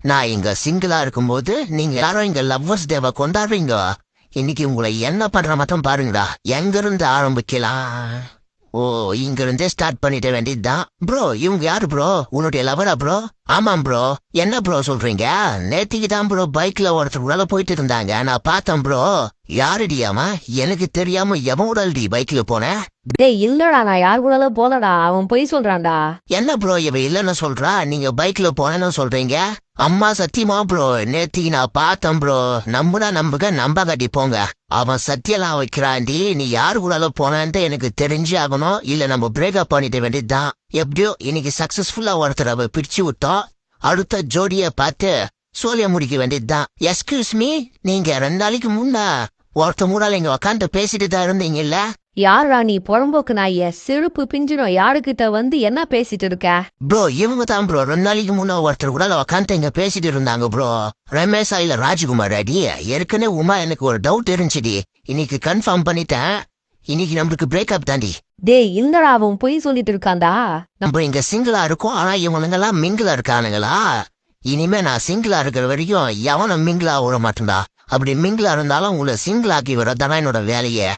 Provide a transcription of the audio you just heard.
நான் இங்க சிங்கிளா இருக்கும்போது நீங்க யாரும் இங்க லவ்வர்ஸ் டேவை கொண்டாடுறீங்க. இன்னைக்கு உங்களை என்ன பண்ற மட்டும் பாருங்கடா. எங்க இருந்து ஆரம்பிக்கலாம்? ஓ, இங்க இருந்தே ஸ்டார்ட் பண்ணிட வேண்டியதுதான். ப்ரோ, இவங்க யாரு ப்ரோ? உன்னுடைய லவரா ப்ரோ? ஆமாம் ப்ரோ. என்ன ப்ரோ சொல்றீங்க? நேத்திக்கு தான் ப்ரோ பைக்ல ஒருத்தர் உள்ள போயிட்டு இருந்தாங்க, நான் பார்த்தேன் ப்ரோ. யாருடியாமா? எனக்கு தெரியாம எவனோடல்டி பைக்ல போனேன்? டேய் இல்லடா, நான் யார் கூடலாம் போலடா, அவன் பொய் சொல்றான்டா. என்ன ப்ரோ இவ இல்லன்னு சொல்றா? நீங்க பைக்ல போனேன்னு சொல்றீங்க. அம்மா சத்தியமா ப்ரோ, நேத்திக்கு நான் பார்த்தேன் ப்ரோ. நம்புனா நம்புக, நம்ப கட்டி போங்க. அவன் சத்தியெல்லாம் வைக்கிறான்டி. நீ யாரு கூட போனேன்ட்டு எனக்கு தெரிஞ்சு ஆகணும், இல்ல நம்ம பிரேக்அப் பண்ணிட வேண்டியதுதான். எப்படியோ இன்னைக்கு சக்சஸ்ஃபுல்லா ஒருத்தர் அவ பிரிச்சு விட்டோம். அடுத்த ஜோடிய பார்த்து சோழிய முடிக்க வேண்டியதுதான். எஸ்கியூஸ் மீ, நீங்க 2 நாளைக்கு முன்னா ஒருத்த மூடால இங்க உக்காந்து பேசிட்டு தான் இருந்தீங்கல்ல? யாரா நீ புறம்போக்கு நாய? சிறுப்பு பிஞ்சிடும் யாருக்கிட்ட வந்து என்ன பேசிட்டு இருக்க? ப்ரோ இவங்க தான் ப்ரோ 2 நாளைக்கு முன்ன ஒருத்தர் கூட உக்காந்து இங்க பேசிட்டு இருந்தாங்க ப்ரோ. ரமேஷா இல்ல ராஜ்குமார் அடி. ஏற்கனவே உமா எனக்கு ஒரு டவுட் இருந்துச்சுடி. இன்னைக்கு கன்ஃபார்ம் பண்ணிட்டேன். இன்னைக்கு நம்மளுக்கு பிரேக்அப் தாண்டி. டேய் இல்லடா, அவன் பொய் சொல்லிட்டு இருக்கான்டா. நம்ம இங்க சிங்கிளா இருக்கோம், ஆனா இவனுங்கெல்லாம் மிங்கிளா இருக்கானுங்களா? இனிமே நான் சிங்கிளா இருக்கிற வரைக்கும் எவனும் மிங்கிளா விட மாட்டேன்டா. அப்படி மிங்கிளா இருந்தாலும் உங்களை சிங்கிள் ஆக்கி விடத்தானே என்னோட வேலையே.